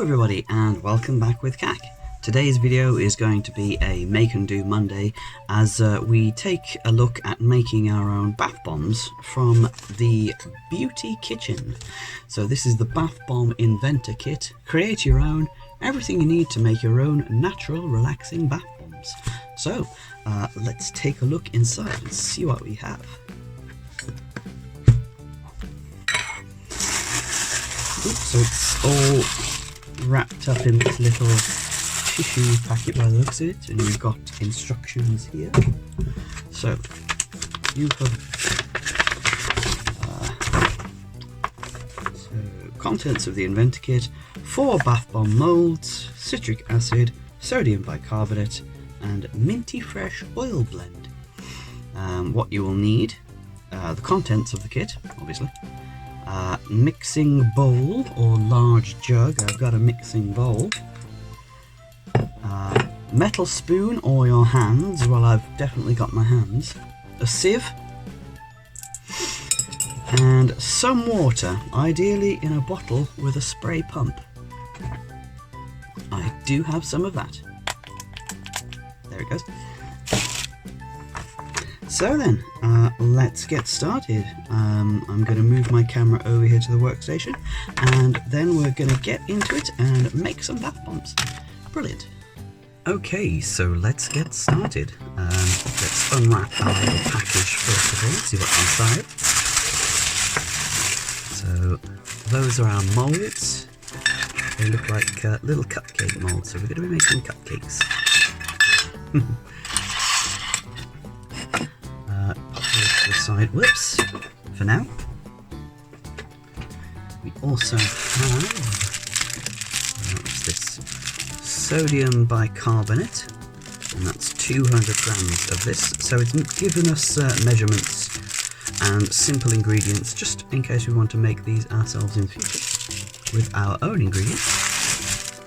everybody and welcome back with CAC. Today's video is going to be a make and do Monday as we take a look at making our own bath bombs from the Beauty Kitchen. So this is the Bath Bomb Inventor kit. Create your own, everything you need to make your own natural relaxing bath bombs. So let's take a look inside and see what we have. So it's all wrapped up in this little tissue packet by the looks of it, and we've got instructions here. So you have contents of the Inventor kit: 4 bath bomb molds, citric acid, sodium bicarbonate, and minty fresh oil blend. What you will need: the contents of the kit, obviously. Mixing bowl or large jug. I've got a mixing bowl. Metal spoon or your hands. Well, I've definitely got my hands. A sieve. And some water, ideally in a bottle with a spray pump. I do have some of that. There it goes. So then, let's get started. I'm going to move my camera over here to the workstation, and then we're going to get into it and make some bath bombs. Brilliant. Okay, so let's get started. Let's unwrap our little package first of all, see what's inside. So those are our molds. They look like little cupcake molds, so we're going to be making cupcakes. To the side, whoops, for now. We also have, what's this? Sodium bicarbonate, and that's 200 grams of this. So it's given us measurements and simple ingredients, just in case we want to make these ourselves in future with our own ingredients.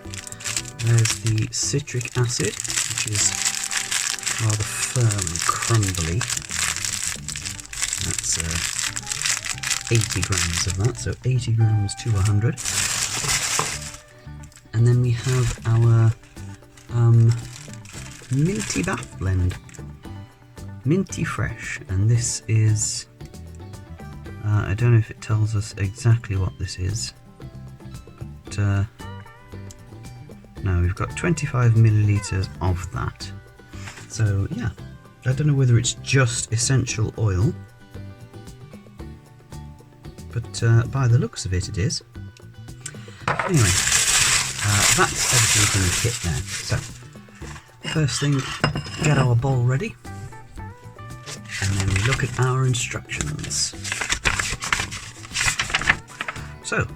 There's the citric acid, which is rather firm and crumbly. That's 80 grams of that, so 80 grams to 100. And then we have our minty bath blend, minty fresh, and this is, I don't know if it tells us exactly what this is, but no, we've got 25 milliliters of that. So yeah, I don't know whether it's just essential oil, but by the looks of it, it is. Anyway, that's everything from the kit there. So, first thing, get our bowl ready, and then we look at our instructions. So,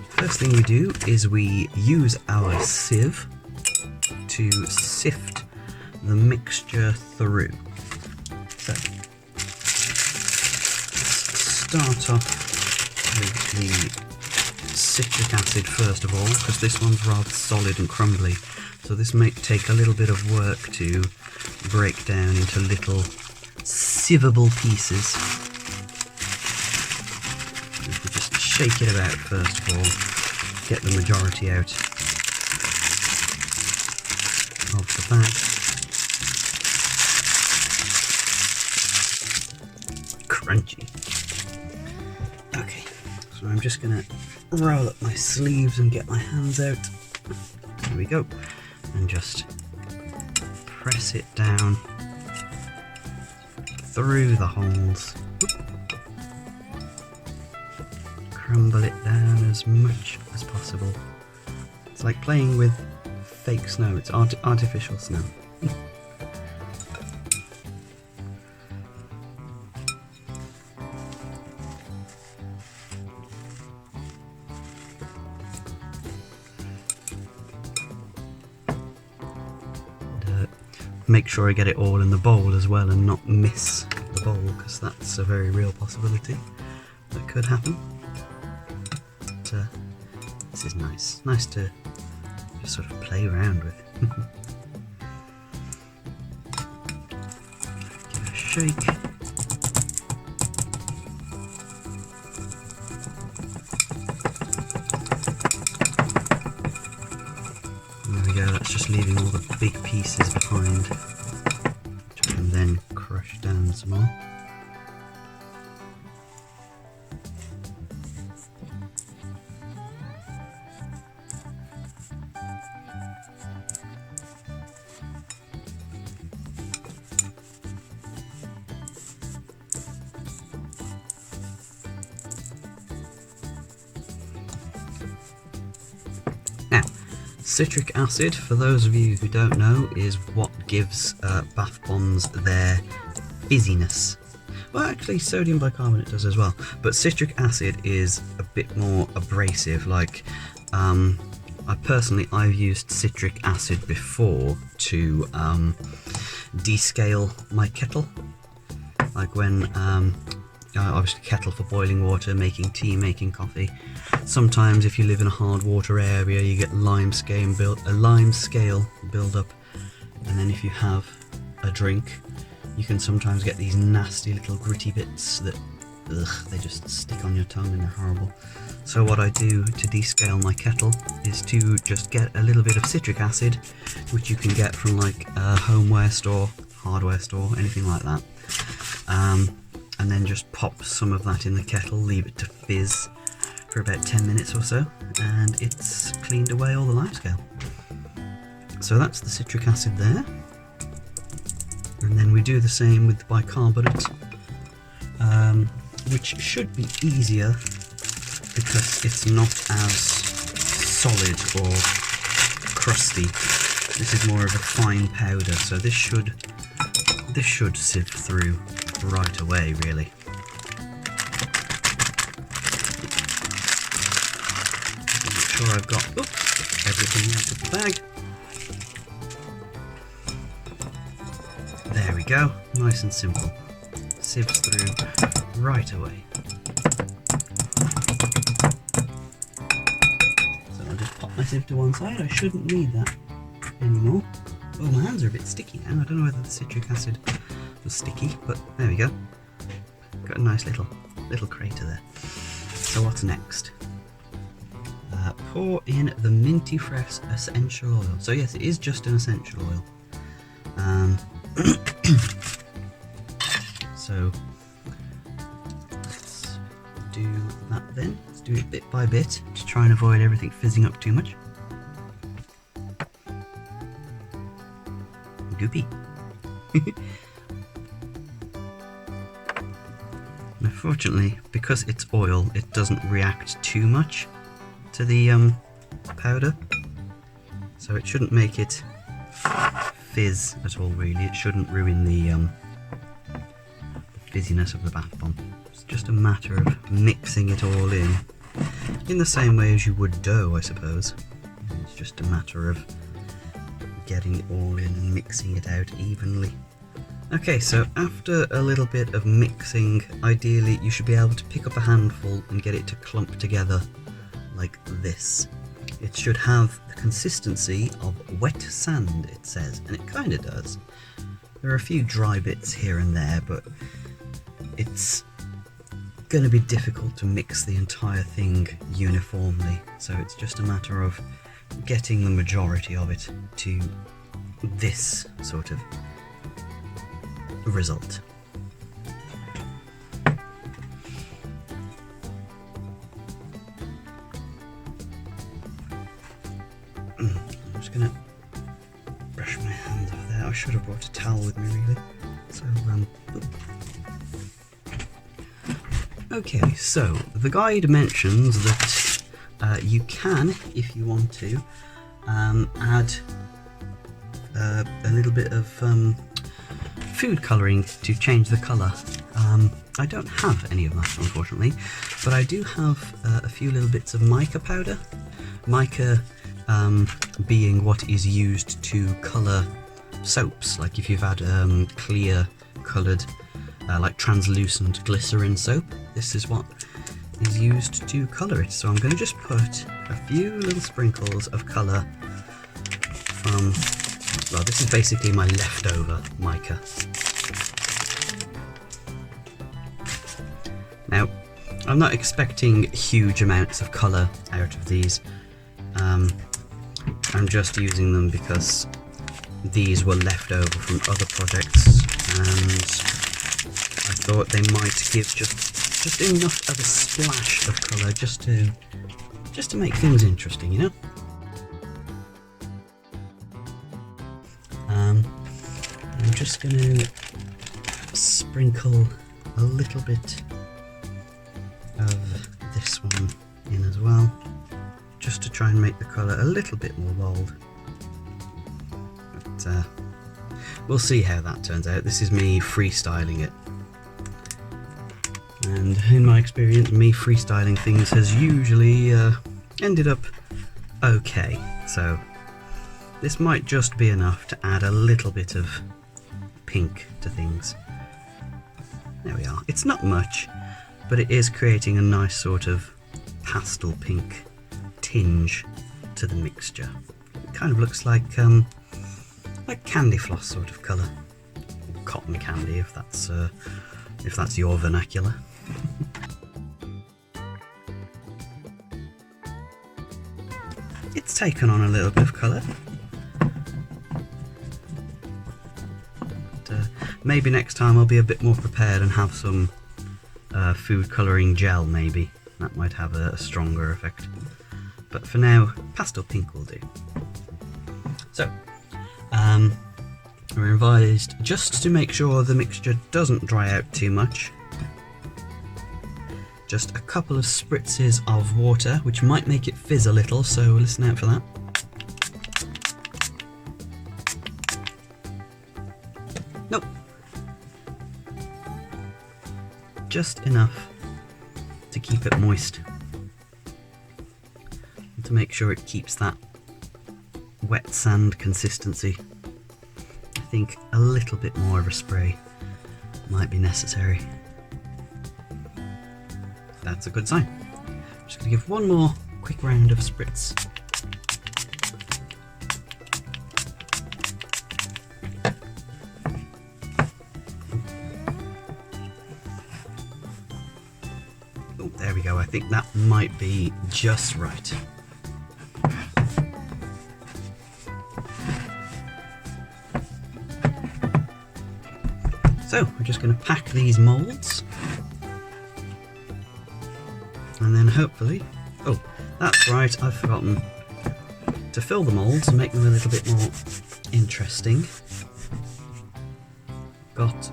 first thing we do is we use our sieve to sift the mixture through. So, start off with the citric acid first of all, because this one's rather solid and crumbly, so this may take a little bit of work to break down into little sievable pieces. If we just shake it about first of all, get the majority out of the bag. Crunchy. Okay, so I'm just gonna roll up my sleeves and get my hands out. There we go. And just press it down through the holes. Crumble it down as much as possible. It's like playing with fake snow. It's artificial snow. Make sure I get it all in the bowl as well and not miss the bowl, because that's a very real possibility that could happen. But this is nice. Nice to just sort of play around with. Give it a shake. just leaving all the big pieces behind, which I can then crush down some more. Now, citric acid, for those of you who don't know, is what gives bath bombs their fizziness. Well, actually, sodium bicarbonate does as well, but citric acid is a bit more abrasive. Like, I've used citric acid before to descale my kettle. Like when, obviously kettle for boiling water, making tea, making coffee. Sometimes if you live in a hard water area, you get lime scale build up, and then if you have a drink, you can sometimes get these nasty little gritty bits that, they just stick on your tongue and they're horrible. So what I do to descale my kettle is to just get a little bit of citric acid, which you can get from like a homeware store, hardware store, anything like that. And then just pop some of that in the kettle, leave it to fizz for about 10 minutes or so, and it's cleaned away all the lime scale. So that's the citric acid there. And then we do the same with the bicarbonate, which should be easier because it's not as solid or crusty. This is more of a fine powder, so this should sieve through right away, really. Make sure I've got everything out of the bag. There we go, nice and simple. Sieves through right away. So I'll just pop my sieve to one side. I shouldn't need that anymore. Oh, my hands are a bit sticky now. I don't know whether the citric acid was sticky, but there we go. Got a nice little crater there. So what's next? Pour in the minty fresh essential oil. So yes, it is just an essential oil. So let's do that then. Let's do it bit by bit to try and avoid everything fizzing up too much. Goopy. Unfortunately, because it's oil, it doesn't react too much to the powder, so it shouldn't make it fizz at all, really. It shouldn't ruin the fizziness of the bath bomb. It's just a matter of mixing it all in the same way as you would dough, I suppose. It's just a matter of getting it all in and mixing it out evenly. Okay, so after a little bit of mixing, ideally you should be able to pick up a handful and get it to clump together like this. It should have the consistency of wet sand, it says, and it kind of does. There are a few dry bits here and there, but it's going to be difficult to mix the entire thing uniformly, so it's just a matter of getting the majority of it to this sort of result. I'm just going to brush my hand off there. I should have brought a towel with me, really. So, okay, so the guide mentions that you can, if you want to, add a little bit of food colouring to change the colour. I don't have any of that, unfortunately, but I do have a few little bits of mica powder. Mica being what is used to colour soaps, like if you've had clear coloured, like translucent glycerin soap, this is what is used to colour it. So I'm going to just put a few little sprinkles of colour from, well, this is basically my leftover mica. Now, I'm not expecting huge amounts of colour out of these. I'm just using them because these were left over from other projects, and I thought they might give just enough of a splash of colour just to make things interesting, you know. I'm just going to sprinkle a little bit of this one in as well, just to try and make the colour a little bit more bold. But we'll see how that turns out. This is me freestyling it, and in my experience, me freestyling things has usually ended up okay. So this might just be enough to add a little bit of pink to things. There we are. It's not much, but it is creating a nice sort of pastel pink tinge to the mixture. It kind of looks like candy floss sort of colour, or cotton candy if that's your vernacular. It's taken on a little bit of colour. Maybe next time I'll be a bit more prepared and have some food colouring gel, maybe. That might have a stronger effect. But for now, pastel pink will do. So, we're advised just to make sure the mixture doesn't dry out too much. Just a couple of spritzes of water, which might make it fizz a little, so listen out for that. Nope. Just enough to keep it moist, and to make sure it keeps that wet sand consistency. I think a little bit more of a spray might be necessary. That's a good sign. I'm just going to give one more quick round of spritz. Oh, there we go. I think that might be just right. So we're just going to pack these moulds, and then hopefully, oh, that's right, I've forgotten to fill the moulds and make them a little bit more interesting. Got a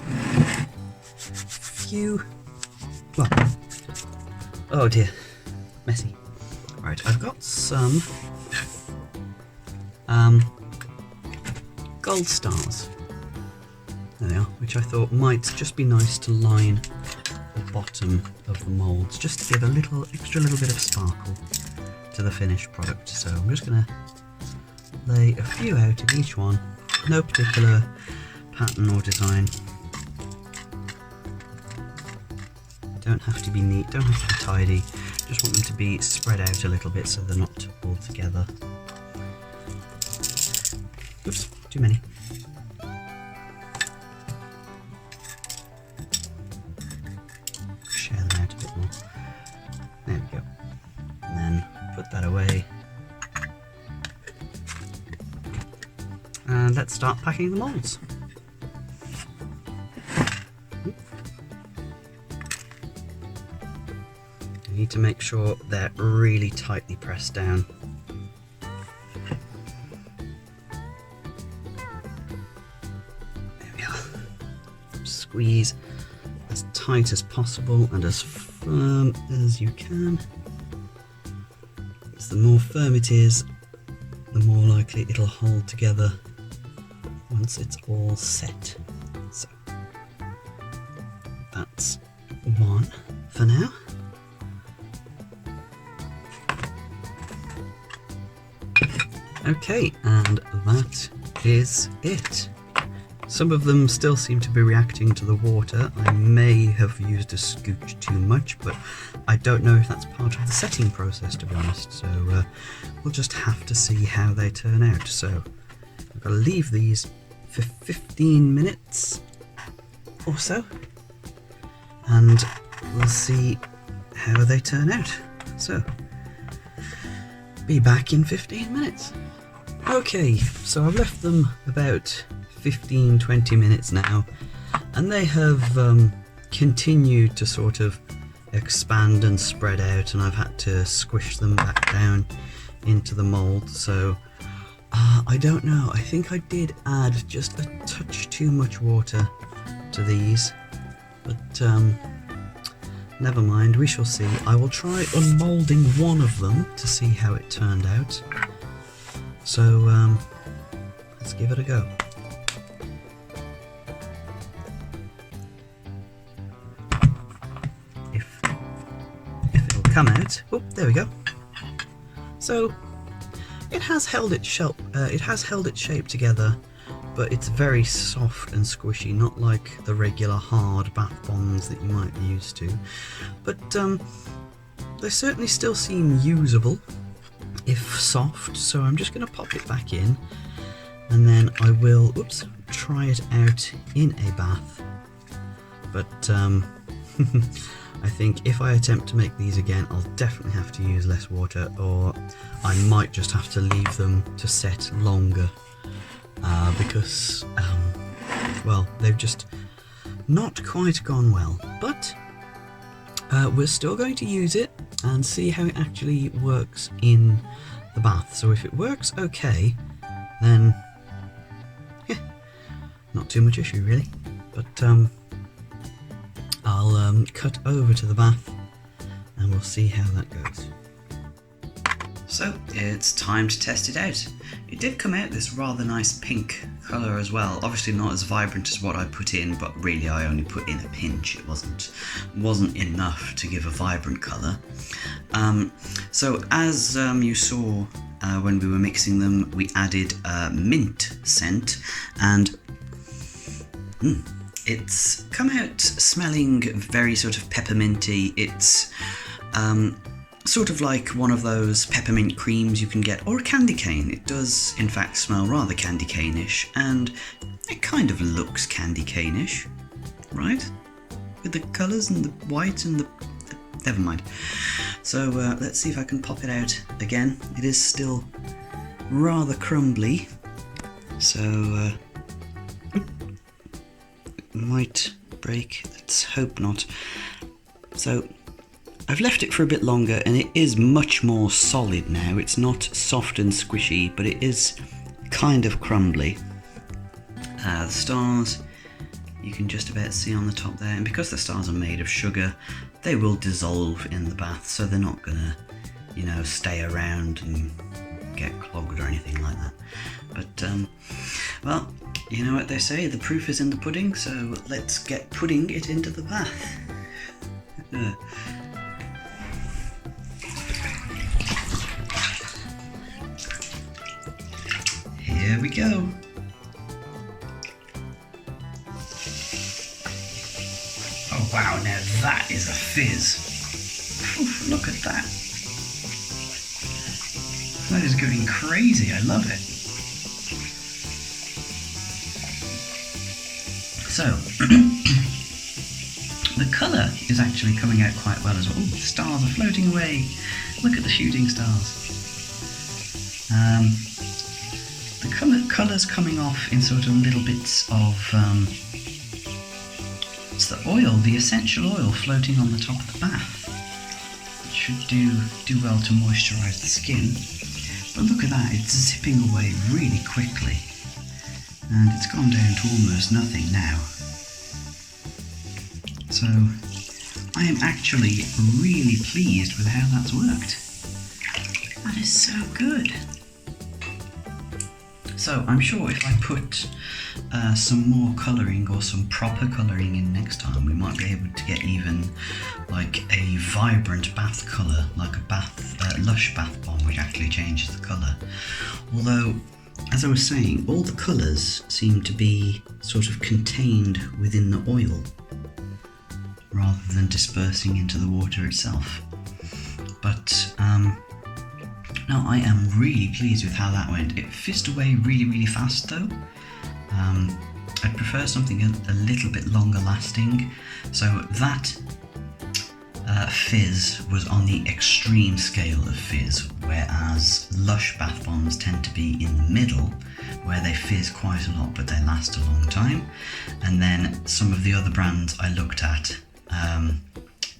few, well, oh dear, messy. Right, I've got some gold stars. There they are, which I thought might just be nice to line the bottom of the moulds, just to give a little bit of sparkle to the finished product. So I'm just going to lay a few out of each one, no particular pattern or design. Don't have to be neat, don't have to be tidy, just want them to be spread out a little bit so they're not all together. Oops, too many. Share them out a bit more. There we go. And then put that away. And let's start packing the moulds. You need to make sure they're really tightly pressed down. There we are. Squeeze as tight as possible and as firm as you can. Because the more firm it is, the more likely it'll hold together once it's all set. So that's one for now. Okay, and that is it. Some of them still seem to be reacting to the water. I may have used a scooch too much, but I don't know if that's part of the setting process, to be honest. So we'll just have to see how they turn out. So I've got to leave these for 15 minutes or so, and we'll see how they turn out. So be back in 15 minutes. Okay, so I've left them about 15-20 minutes now, and they have continued to sort of expand and spread out, and I've had to squish them back down into the mold. So I don't know, I think I did add just a touch too much water to these, but never mind, we shall see. I will try unmolding one of them to see how it turned out. So let's give it a go. If it'll come out. Oh, there we go. So it has held its shape together, but it's very soft and squishy, not like the regular hard bath bombs that you might be used to. But they certainly still seem usable, if soft, so I'm just going to pop it back in, and then I will try it out in a bath. But I think if I attempt to make these again, I'll definitely have to use less water, or I might just have to leave them to set longer, because well, they've just not quite gone well. But we're still going to use it and see how it actually works in the bath. So if it works okay, then yeah, not too much issue really. But I'll cut over to the bath and we'll see how that goes. So it's time to test it out. It did come out this rather nice pink colour as well. Obviously not as vibrant as what I put in, but really I only put in a pinch. It wasn't enough to give a vibrant colour. So as you saw when we were mixing them, we added a mint scent, and it's come out smelling very sort of pepperminty. It's sort of like one of those peppermint creams you can get, or a candy cane. It does in fact smell rather candy cane-ish, and it kind of looks candy cane-ish, right? With the colours and the white and the... never mind. So let's see if I can pop it out again. It is still rather crumbly, so it might break. Let's hope not. So I've left it for a bit longer and it is much more solid now. It's not soft and squishy, but it is kind of crumbly. The stars you can just about see on the top there, and because the stars are made of sugar, they will dissolve in the bath, so they're not gonna, you know, stay around and get clogged or anything like that. But well, you know what they say, the proof is in the pudding, so let's get putting it into the bath. Here we go. Oh wow, now that is a fizz. Oof, look at that. That is going crazy, I love it. So, the colour is actually coming out quite well as well. Ooh, the stars are floating away. Look at the shooting stars. The colour's coming off in sort of little bits of, it's the oil, the essential oil floating on the top of the bath. It should do well to moisturise the skin. But look at that, it's zipping away really quickly. And it's gone down to almost nothing now. So I am actually really pleased with how that's worked. That is so good. So I'm sure if I put some more colouring or some proper colouring in next time, we might be able to get even like a vibrant bath colour, like a lush bath bomb, which actually changes the colour. Although, as I was saying, all the colours seem to be sort of contained within the oil, rather than dispersing into the water itself. But no, I am really pleased with how that went. It fizzed away really fast though. I'd prefer something a little bit longer lasting. So that fizz was on the extreme scale of fizz, whereas Lush bath bombs tend to be in the middle, where they fizz quite a lot but they last a long time. And then some of the other brands I looked at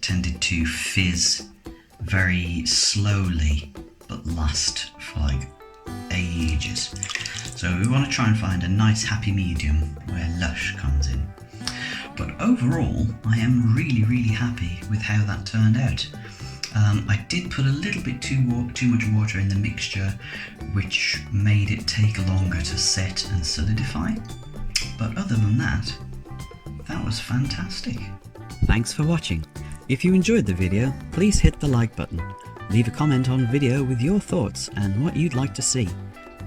tended to fizz very slowly but last for like ages. So we want to try and find a nice happy medium where Lush comes in. But overall, I am really happy with how that turned out. I did put a little bit too much water in the mixture, which made it take longer to set and solidify. But other than that, that was fantastic. Thanks for watching. If you enjoyed the video, please hit the like button. Leave a comment on video with your thoughts and what you'd like to see.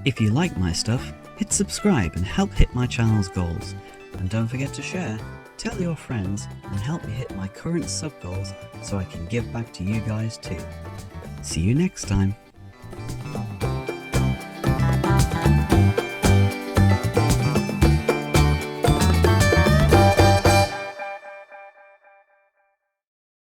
If you like my stuff, hit subscribe and help hit my channel's goals. And don't forget to share, tell your friends, and help me hit my current sub goals so I can give back to you guys too. See you next time.